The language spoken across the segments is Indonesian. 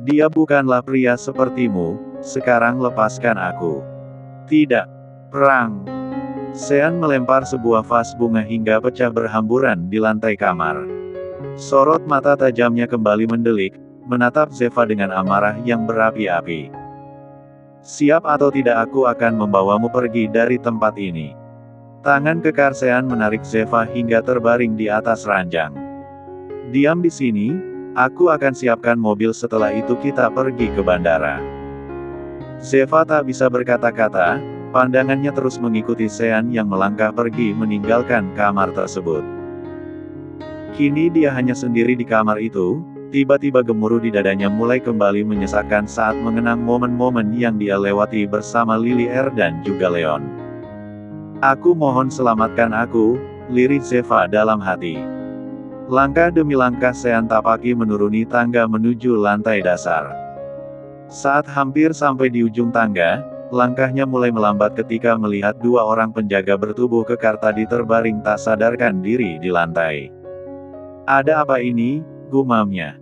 Dia bukanlah pria sepertimu, sekarang lepaskan aku. Tidak. Perang. Sean melempar sebuah vas bunga hingga pecah berhamburan di lantai kamar. Sorot mata tajamnya kembali mendelik, menatap Zeva dengan amarah yang berapi-api. Siap atau tidak aku akan membawamu pergi dari tempat ini. Tangan kekar Sean menarik Zeva hingga terbaring di atas ranjang. Diam di sini, aku akan siapkan mobil setelah itu kita pergi ke bandara. Zeva tak bisa berkata-kata, pandangannya terus mengikuti Sean yang melangkah pergi meninggalkan kamar tersebut. Kini dia hanya sendiri di kamar itu, tiba-tiba gemuruh di dadanya mulai kembali menyesakkan saat mengenang momen-momen yang dia lewati bersama Lily dan juga Leon. Aku mohon selamatkan aku, lirik Zeva dalam hati. Langkah demi langkah Sean tapaki menuruni tangga menuju lantai dasar. Saat hampir sampai di ujung tangga, langkahnya mulai melambat ketika melihat dua orang penjaga bertubuh kekar tadi terbaring tak sadarkan diri di lantai. Ada apa ini, gumamnya.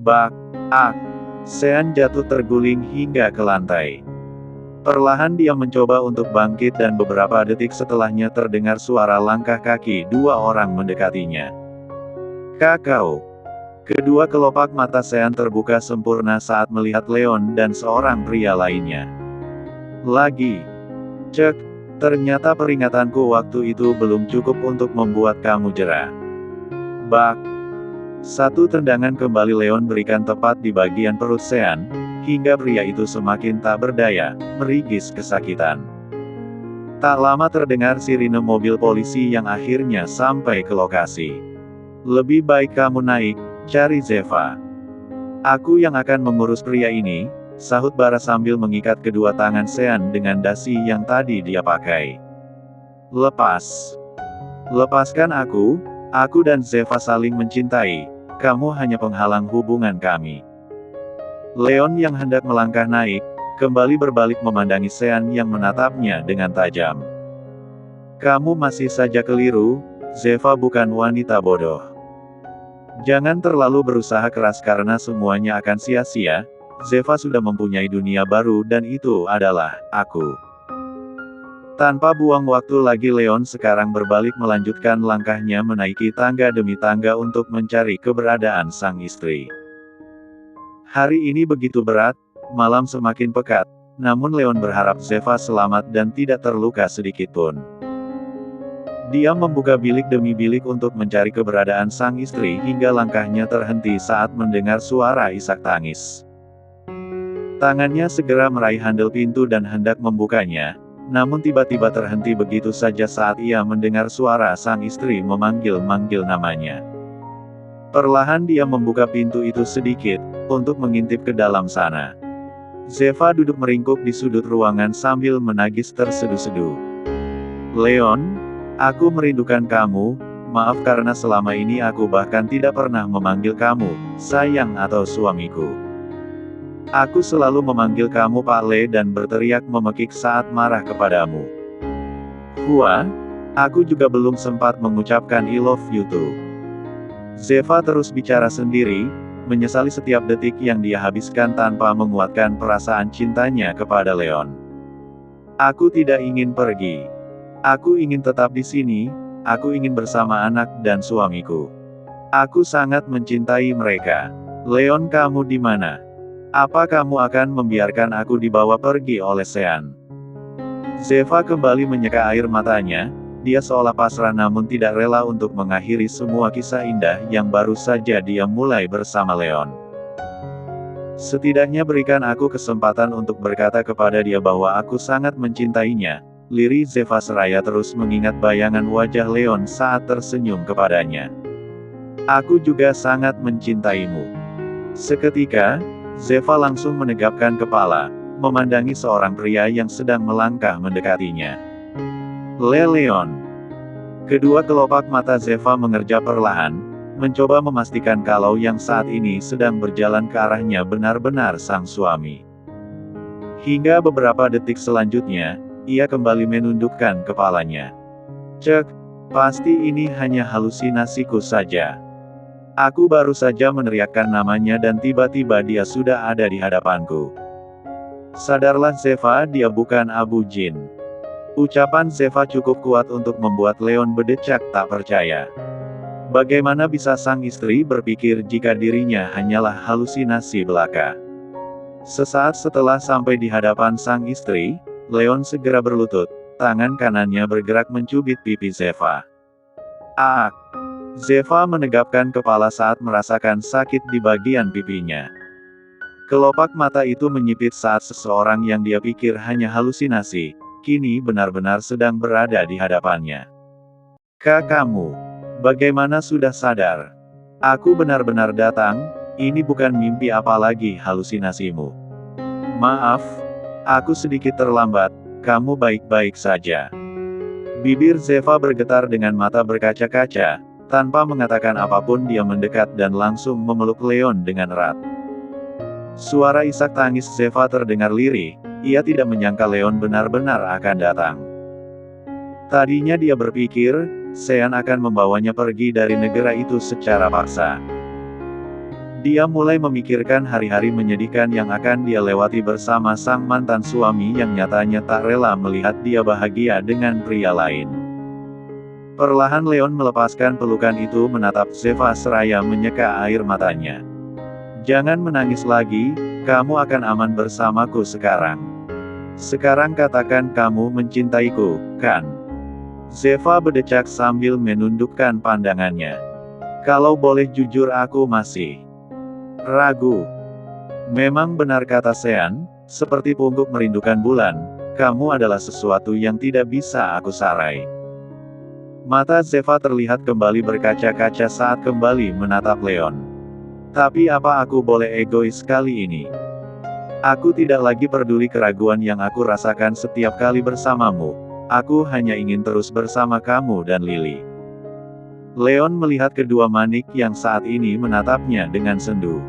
Bak, ak. Sean jatuh terguling hingga ke lantai. Perlahan dia mencoba untuk bangkit dan beberapa detik setelahnya terdengar suara langkah kaki dua orang mendekatinya. Kakao. Kedua kelopak mata Sean terbuka sempurna saat melihat Leon dan seorang pria lainnya. Lagi. Cek, ternyata peringatanku waktu itu belum cukup untuk membuat kamu jera. Bak. Satu tendangan kembali Leon berikan tepat di bagian perut Sean, hingga pria itu semakin tak berdaya, merigis kesakitan. Tak lama terdengar sirine mobil polisi yang akhirnya sampai ke lokasi. Lebih baik kamu naik, cari Zeva. Aku yang akan mengurus pria ini, sahut Bara sambil mengikat kedua tangan Sean dengan dasi yang tadi dia pakai. Lepas. Lepaskan aku dan Zeva saling mencintai, kamu hanya penghalang hubungan kami. Leon yang hendak melangkah naik, kembali berbalik memandangi Sean yang menatapnya dengan tajam. Kamu masih saja keliru, Zeva bukan wanita bodoh. Jangan terlalu berusaha keras karena semuanya akan sia-sia, Zeva sudah mempunyai dunia baru dan itu adalah aku. Tanpa buang waktu lagi Leon sekarang berbalik melanjutkan langkahnya menaiki tangga demi tangga untuk mencari keberadaan sang istri. Hari ini begitu berat, malam semakin pekat, namun Leon berharap Zeva selamat dan tidak terluka sedikitpun. Dia membuka bilik demi bilik untuk mencari keberadaan sang istri hingga langkahnya terhenti saat mendengar suara isak tangis. Tangannya segera meraih handle pintu dan hendak membukanya, namun tiba-tiba terhenti begitu saja saat ia mendengar suara sang istri memanggil-manggil namanya. Perlahan dia membuka pintu itu sedikit, untuk mengintip ke dalam sana. Zeva duduk meringkuk di sudut ruangan sambil menangis terseduh-seduh. Leon, aku merindukan kamu, maaf karena selama ini aku bahkan tidak pernah memanggil kamu, sayang atau suamiku. Aku selalu memanggil kamu Pak Le dan berteriak memekik saat marah kepadamu. Hua, aku juga belum sempat mengucapkan I love you too. Zeva terus bicara sendiri, menyesali setiap detik yang dia habiskan tanpa menguatkan perasaan cintanya kepada Leon. Aku tidak ingin pergi. Aku ingin tetap di sini, aku ingin bersama anak dan suamiku. Aku sangat mencintai mereka. Leon, kamu di mana? Apa kamu akan membiarkan aku dibawa pergi oleh Sean? Zeva kembali menyeka air matanya, dia seolah pasrah namun tidak rela untuk mengakhiri semua kisah indah yang baru saja dia mulai bersama Leon. Setidaknya berikan aku kesempatan untuk berkata kepada dia bahwa aku sangat mencintainya, lirik Zeva seraya terus mengingat bayangan wajah Leon saat tersenyum kepadanya. Aku juga sangat mencintaimu. Seketika, Zeva langsung menegapkan kepala, memandangi seorang pria yang sedang melangkah mendekatinya. Leon. Kedua kelopak mata Zeva mengerja perlahan, mencoba memastikan kalau yang saat ini sedang berjalan ke arahnya benar-benar sang suami. Hingga beberapa detik selanjutnya, ia kembali menundukkan kepalanya. Cek, pasti ini hanya halusinasiku saja. Aku baru saja meneriakkan namanya dan tiba-tiba dia sudah ada di hadapanku. Sadarlah Zeva, dia bukan Abu Jin. Ucapan Zeva cukup kuat untuk membuat Leon berdecak tak percaya. Bagaimana bisa sang istri berpikir jika dirinya hanyalah halusinasi belaka? Sesaat setelah sampai di hadapan sang istri, Leon segera berlutut, tangan kanannya bergerak mencubit pipi Zeva. Aak! Zeva menegapkan kepala saat merasakan sakit di bagian pipinya. Kelopak mata itu menyipit saat seseorang yang dia pikir hanya halusinasi, kini benar-benar sedang berada di hadapannya. Kamu, bagaimana sudah sadar? Aku benar-benar datang, ini bukan mimpi apalagi halusinasimu. Maaf, aku sedikit terlambat, kamu baik-baik saja. Bibir Zeva bergetar dengan mata berkaca-kaca, tanpa mengatakan apapun dia mendekat dan langsung memeluk Leon dengan erat. Suara isak tangis Zeva terdengar lirih, ia tidak menyangka Leon benar-benar akan datang. Tadinya dia berpikir, Sean akan membawanya pergi dari negara itu secara paksa. Dia mulai memikirkan hari-hari menyedihkan yang akan dia lewati bersama sang mantan suami yang nyatanya tak rela melihat dia bahagia dengan pria lain. Perlahan Leon melepaskan pelukan itu menatap Zeva seraya menyeka air matanya. Jangan menangis lagi, kamu akan aman bersamaku sekarang. Sekarang katakan kamu mencintaiku, kan? Zeva berdecak sambil menundukkan pandangannya. Kalau boleh jujur aku masih ragu. Memang benar kata Sean, seperti pungguk merindukan bulan, kamu adalah sesuatu yang tidak bisa aku sarai. Mata Zeva terlihat kembali berkaca-kaca saat kembali menatap Leon. Tapi apa aku boleh egois kali ini? Aku tidak lagi peduli keraguan yang aku rasakan setiap kali bersamamu. Aku hanya ingin terus bersama kamu dan Lily. Leon melihat kedua manik yang saat ini menatapnya dengan sendu.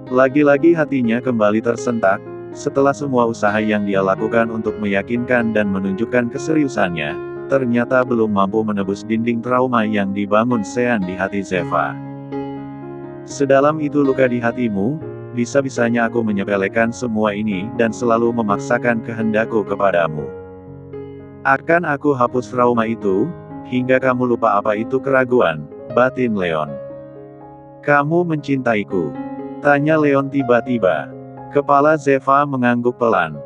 Lagi-lagi hatinya kembali tersentak, setelah semua usaha yang dia lakukan untuk meyakinkan dan menunjukkan keseriusannya, ternyata belum mampu menebus dinding trauma yang dibangun Sean di hati Zeva. Sedalam itu luka di hatimu, bisa-bisanya aku menyepelekan semua ini dan selalu memaksakan kehendakku kepadamu. Akan aku hapus trauma itu, hingga kamu lupa apa itu keraguan, batin Leon. Kamu mencintaiku? Tanya Leon tiba-tiba. Kepala Zeva mengangguk pelan.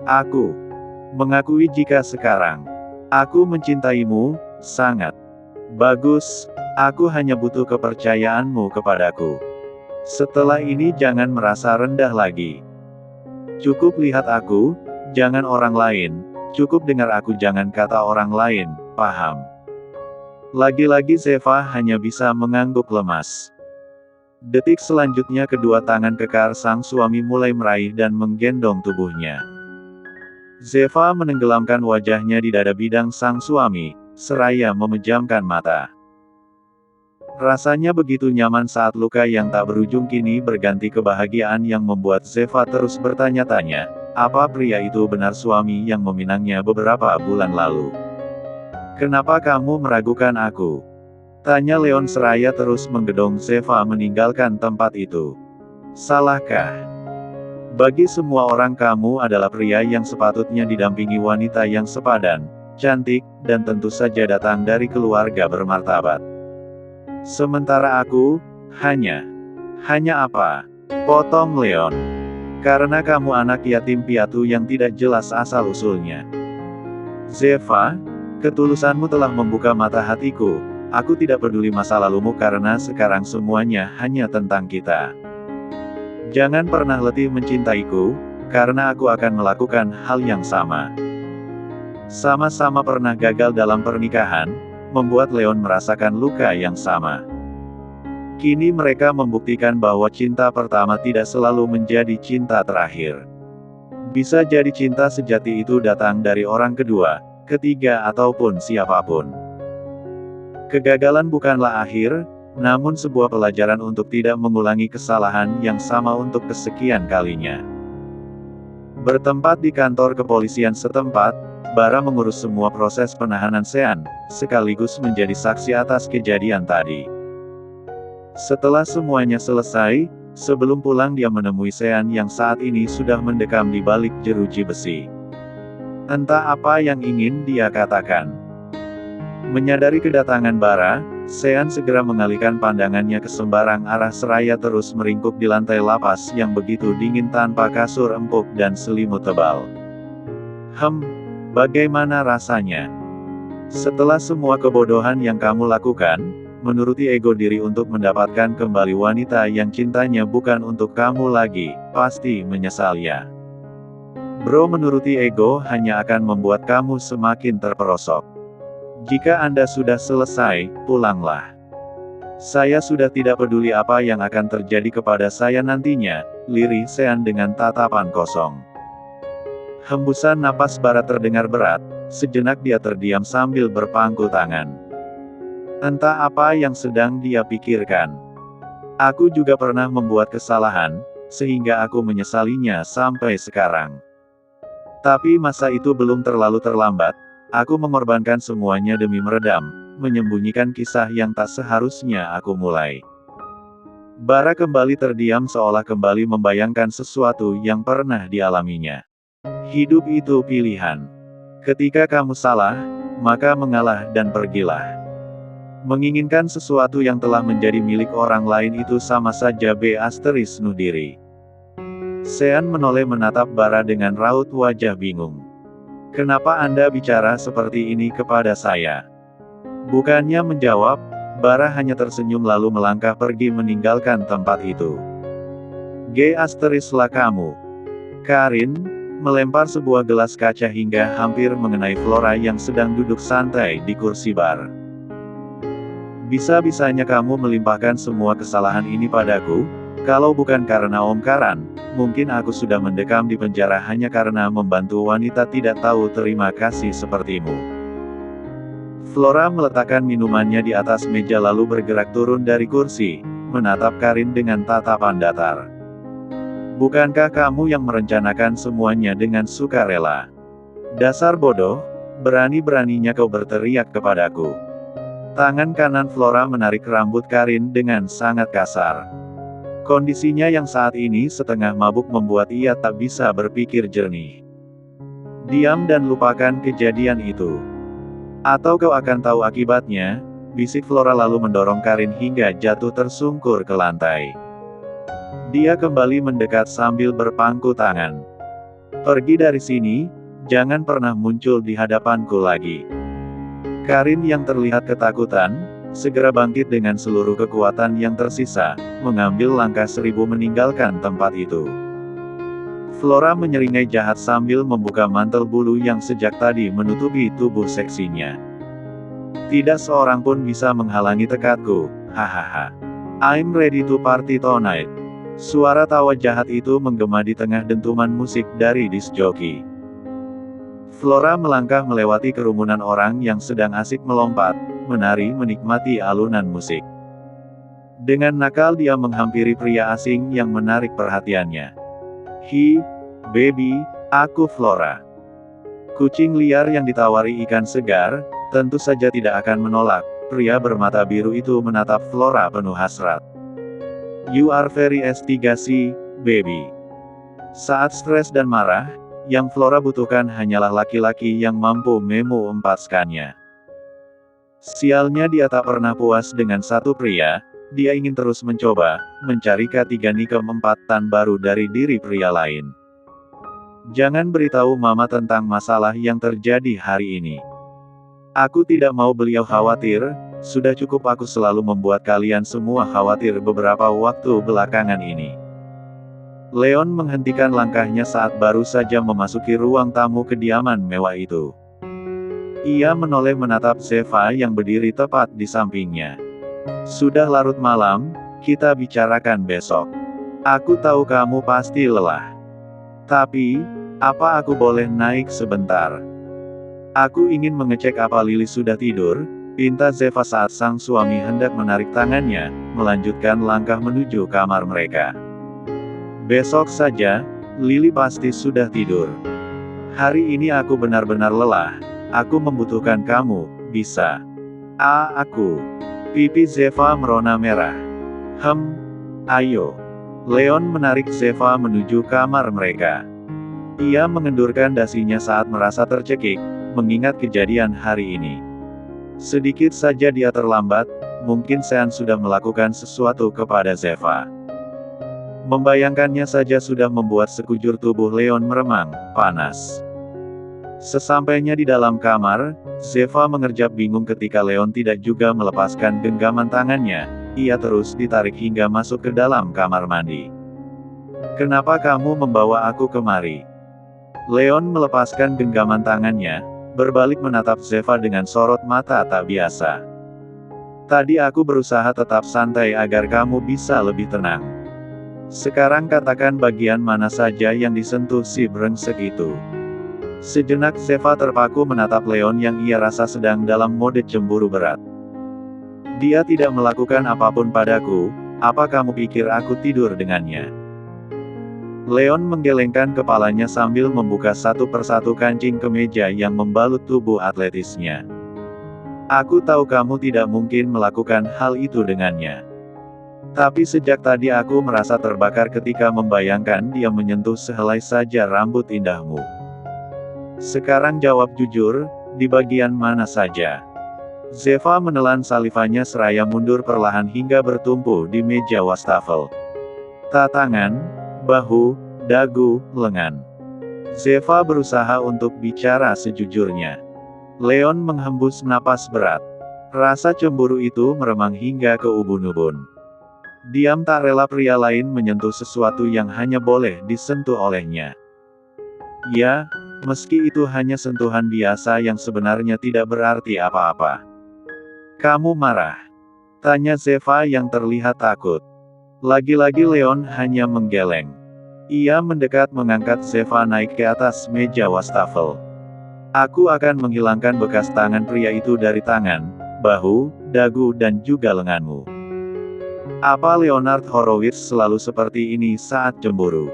Aku mengakui jika sekarang aku mencintaimu, sangat. Bagus, aku hanya butuh kepercayaanmu kepadaku. Setelah ini jangan merasa rendah lagi. Cukup lihat aku, jangan orang lain. Cukup dengar aku, jangan kata orang lain, paham? Lagi-lagi Zeva hanya bisa mengangguk lemas. Detik selanjutnya kedua tangan kekar sang suami mulai meraih dan menggendong tubuhnya. Zeva menenggelamkan wajahnya di dada bidang sang suami, seraya memejamkan mata. Rasanya begitu nyaman saat luka yang tak berujung kini berganti kebahagiaan yang membuat Zeva terus bertanya-tanya, apa pria itu benar suami yang meminangnya beberapa bulan lalu? Kenapa kamu meragukan aku? Tanya Leon seraya terus menggedong Zeva meninggalkan tempat itu. Salahkah? Bagi semua orang kamu adalah pria yang sepatutnya didampingi wanita yang sepadan, cantik, dan tentu saja datang dari keluarga bermartabat. Sementara aku, hanya apa? Potong Leon. Karena kamu anak yatim piatu yang tidak jelas asal-usulnya. Zeva, ketulusanmu telah membuka mata hatiku. Aku tidak peduli masa lalumu karena sekarang semuanya hanya tentang kita. Jangan pernah letih mencintaiku, karena aku akan melakukan hal yang sama. Sama-sama pernah gagal dalam pernikahan, membuat Leon merasakan luka yang sama. Kini mereka membuktikan bahwa cinta pertama tidak selalu menjadi cinta terakhir. Bisa jadi cinta sejati itu datang dari orang kedua, ketiga ataupun siapapun. Kegagalan bukanlah akhir, namun sebuah pelajaran untuk tidak mengulangi kesalahan yang sama untuk kesekian kalinya. Bertempat di kantor kepolisian setempat, Bara mengurus semua proses penahanan Sean, sekaligus menjadi saksi atas kejadian tadi. Setelah semuanya selesai, sebelum pulang dia menemui Sean yang saat ini sudah mendekam di balik jeruji besi. Entah apa yang ingin dia katakan. Menyadari kedatangan Bara, Sean segera mengalihkan pandangannya ke sembarang arah seraya terus meringkuk di lantai lapas yang begitu dingin tanpa kasur empuk dan selimut tebal. Bagaimana rasanya? Setelah semua kebodohan yang kamu lakukan, menuruti ego diri untuk mendapatkan kembali wanita yang cintanya bukan untuk kamu lagi, pasti menyesal ya. Bro, menuruti ego hanya akan membuat kamu semakin terperosok. Jika Anda sudah selesai, pulanglah. Saya sudah tidak peduli apa yang akan terjadi kepada saya nantinya, lirih Sean dengan tatapan kosong. Hembusan napas Bara terdengar berat, sejenak dia terdiam sambil berpangku tangan. Entah apa yang sedang dia pikirkan. Aku juga pernah membuat kesalahan, sehingga aku menyesalinya sampai sekarang. Tapi masa itu belum terlalu terlambat, aku mengorbankan semuanya demi meredam, menyembunyikan kisah yang tak seharusnya aku mulai. Bara kembali terdiam seolah kembali membayangkan sesuatu yang pernah dialaminya. Hidup itu pilihan. Ketika kamu salah, maka mengalah dan pergilah. Menginginkan sesuatu yang telah menjadi milik orang lain itu sama saja bunuh diri. Sean menoleh menatap Bara dengan raut wajah bingung. Kenapa Anda bicara seperti ini kepada saya? Bukannya menjawab, Bara hanya tersenyum lalu melangkah pergi meninggalkan tempat itu. Lah kamu. Karin melempar sebuah gelas kaca hingga hampir mengenai Flora yang sedang duduk santai di kursi bar. Bisa-bisanya kamu melimpahkan semua kesalahan ini padaku? Kalau bukan karena Om Karan, mungkin aku sudah mendekam di penjara hanya karena membantu wanita tidak tahu terima kasih sepertimu. Flora meletakkan minumannya di atas meja lalu bergerak turun dari kursi, menatap Karin dengan tatapan datar. Bukankah kamu yang merencanakan semuanya dengan sukarela? Dasar bodoh, berani-beraninya kau berteriak kepadaku. Tangan kanan Flora menarik rambut Karin dengan sangat kasar. Kondisinya yang saat ini setengah mabuk membuat ia tak bisa berpikir jernih. Diam dan lupakan kejadian itu. Atau kau akan tahu akibatnya, bisik Flora lalu mendorong Karin hingga jatuh tersungkur ke lantai. Dia kembali mendekat sambil berpangku tangan. Pergi dari sini, jangan pernah muncul di hadapanku lagi. Karin yang terlihat ketakutan, segera bangkit dengan seluruh kekuatan yang tersisa, mengambil langkah 1000 meninggalkan tempat itu. Flora menyeringai jahat sambil membuka mantel bulu yang sejak tadi menutupi tubuh seksinya. Tidak seorang pun bisa menghalangi tekadku, hahaha. I'm ready to party tonight. Suara tawa jahat itu menggema di tengah dentuman musik dari disc joki. Flora melangkah melewati kerumunan orang yang sedang asik melompat, menari menikmati alunan musik. Dengan nakal dia menghampiri pria asing yang menarik perhatiannya. Hi, baby, aku Flora. Kucing liar yang ditawari ikan segar, tentu saja tidak akan menolak. Pria bermata biru itu menatap Flora penuh hasrat. You are very S3C, baby. Saat stres dan marah, yang Flora butuhkan hanyalah laki-laki yang mampu memuaskannya. Sialnya dia tak pernah puas dengan satu pria, dia ingin terus mencoba, mencari ketiga keempatan baru dari diri pria lain. Jangan beritahu mama tentang masalah yang terjadi hari ini. Aku tidak mau beliau khawatir, sudah cukup aku selalu membuat kalian semua khawatir beberapa waktu belakangan ini. Leon menghentikan langkahnya saat baru saja memasuki ruang tamu kediaman mewah itu. Ia menoleh menatap Zeva yang berdiri tepat di sampingnya. Sudah larut malam, kita bicarakan besok. Aku tahu kamu pasti lelah. Tapi, apa aku boleh naik sebentar? Aku ingin mengecek apa Lily sudah tidur, pinta Zeva saat sang suami hendak menarik tangannya, melanjutkan langkah menuju kamar mereka. Besok saja, Lily pasti sudah tidur. Hari ini aku benar-benar lelah, aku membutuhkan kamu, bisa? Aku. Pipi Zeva merona merah. Ayo. Leon menarik Zeva menuju kamar mereka. Ia mengendurkan dasinya saat merasa tercekik, mengingat kejadian hari ini. Sedikit saja dia terlambat, mungkin Sean sudah melakukan sesuatu kepada Zeva. Membayangkannya saja sudah membuat sekujur tubuh Leon meremang, panas. Sesampainya di dalam kamar, Zeva mengerjap bingung ketika Leon tidak juga melepaskan genggaman tangannya. Ia terus ditarik hingga masuk ke dalam kamar mandi. "Kenapa kamu membawa aku kemari?" Leon melepaskan genggaman tangannya, berbalik menatap Zeva dengan sorot mata tak biasa. "Tadi aku berusaha tetap santai agar kamu bisa lebih tenang. Sekarang katakan bagian mana saja yang disentuh si brengsek itu." Sejenak Zeva terpaku menatap Leon yang ia rasa sedang dalam mode cemburu berat. "Dia tidak melakukan apapun padaku, apa kamu pikir aku tidur dengannya?" Leon menggelengkan kepalanya sambil membuka satu persatu kancing kemeja yang membalut tubuh atletisnya. "Aku tahu kamu tidak mungkin melakukan hal itu dengannya. Tapi sejak tadi aku merasa terbakar ketika membayangkan dia menyentuh sehelai saja rambut indahmu. Sekarang jawab jujur, di bagian mana saja?" Zeva menelan salivanya seraya mundur perlahan hingga bertumpu di meja wastafel. Tangan, bahu, dagu, lengan. Zeva berusaha untuk bicara sejujurnya. Leon menghembus napas berat. Rasa cemburu itu meremang hingga ke ubun-ubun. Diam tak rela pria lain menyentuh sesuatu yang hanya boleh disentuh olehnya. Ya, meski itu hanya sentuhan biasa yang sebenarnya tidak berarti apa-apa. "Kamu marah?" tanya Zeva yang terlihat takut. Lagi-lagi Leon hanya menggeleng. Ia mendekat mengangkat Zeva naik ke atas meja wastafel. "Aku akan menghilangkan bekas tangan pria itu dari tangan, bahu, dagu dan juga lenganmu." "Apa Leonard Horowitz selalu seperti ini saat cemburu?"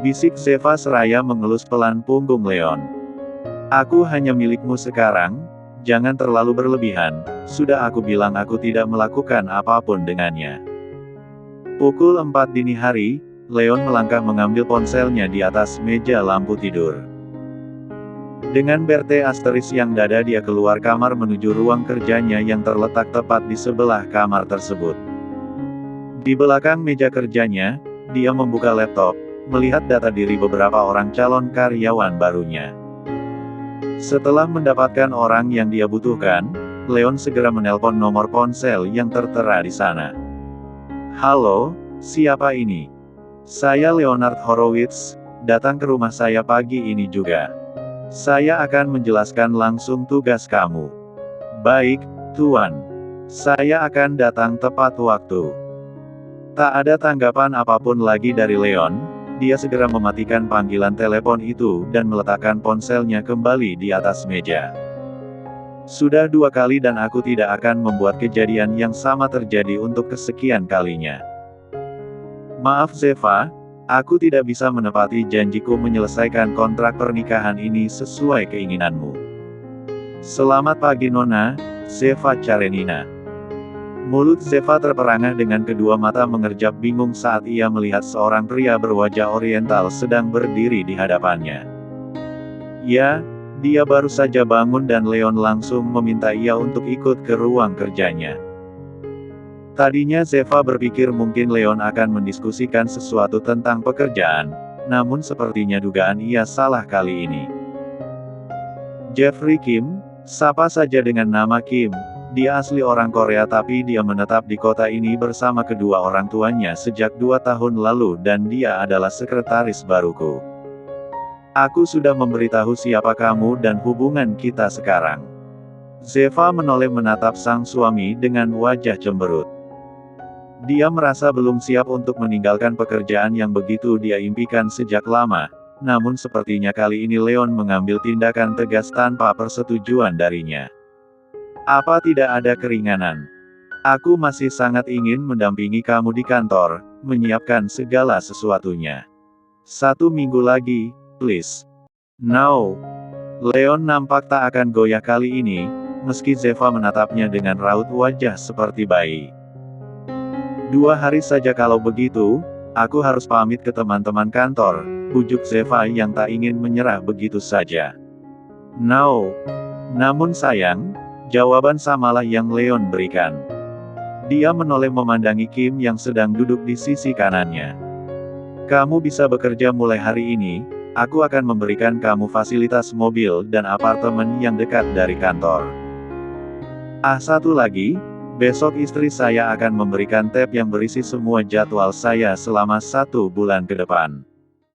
bisik Zeva seraya mengelus pelan punggung Leon. "Aku hanya milikmu sekarang, jangan terlalu berlebihan, sudah aku bilang aku tidak melakukan apapun dengannya." Pukul 4 dini hari, Leon melangkah mengambil ponselnya di atas meja lampu tidur. Dengan berte asteris yang dada dia keluar kamar menuju ruang kerjanya yang terletak tepat di sebelah kamar tersebut. Di belakang meja kerjanya, dia membuka laptop, melihat data diri beberapa orang calon karyawan barunya. Setelah mendapatkan orang yang dia butuhkan, Leon segera menelpon nomor ponsel yang tertera di sana. "Halo, siapa ini?" "Saya Leonard Horowitz, datang ke rumah saya pagi ini juga. Saya akan menjelaskan langsung tugas kamu." "Baik, Tuan. Saya akan datang tepat waktu." Tak ada tanggapan apapun lagi dari Leon, dia segera mematikan panggilan telepon itu dan meletakkan ponselnya kembali di atas meja. "Sudah 2 kali dan aku tidak akan membuat kejadian yang sama terjadi untuk kesekian kalinya. Maaf Zeva, aku tidak bisa menepati janjiku menyelesaikan kontrak pernikahan ini sesuai keinginanmu." "Selamat pagi Nona, Zeva Karenina." Mulut Zeva terperangah dengan kedua mata mengerjap bingung saat ia melihat seorang pria berwajah oriental sedang berdiri di hadapannya. Ya, dia baru saja bangun dan Leon langsung meminta ia untuk ikut ke ruang kerjanya. Tadinya Zeva berpikir mungkin Leon akan mendiskusikan sesuatu tentang pekerjaan, namun sepertinya dugaan ia salah kali ini. Jeffrey Kim, sapa saja dengan nama Kim. Dia asli orang Korea tapi dia menetap di kota ini bersama kedua orang tuanya sejak 2 tahun lalu dan dia adalah sekretaris baruku. Aku sudah memberitahu siapa kamu dan hubungan kita sekarang. Zeva menoleh menatap sang suami dengan wajah cemberut. Dia merasa belum siap untuk meninggalkan pekerjaan yang begitu dia impikan sejak lama, namun sepertinya kali ini Leon mengambil tindakan tegas tanpa persetujuan darinya. Apa tidak ada keringanan? Aku masih sangat ingin mendampingi kamu di kantor, menyiapkan segala sesuatunya. 1 minggu lagi, please. No. Leon nampak tak akan goyah kali ini, meski Zeva menatapnya dengan raut wajah seperti bayi. 2 hari saja kalau begitu, aku harus pamit ke teman-teman kantor, bujuk Zevai yang tak ingin menyerah begitu saja. No. Namun sayang, jawaban samalah yang Leon berikan. Dia menoleh memandangi Kim yang sedang duduk di sisi kanannya. Kamu bisa bekerja mulai hari ini, aku akan memberikan kamu fasilitas mobil dan apartemen yang dekat dari kantor. Satu lagi, besok istri saya akan memberikan tab yang berisi semua jadwal saya selama 1 bulan ke depan.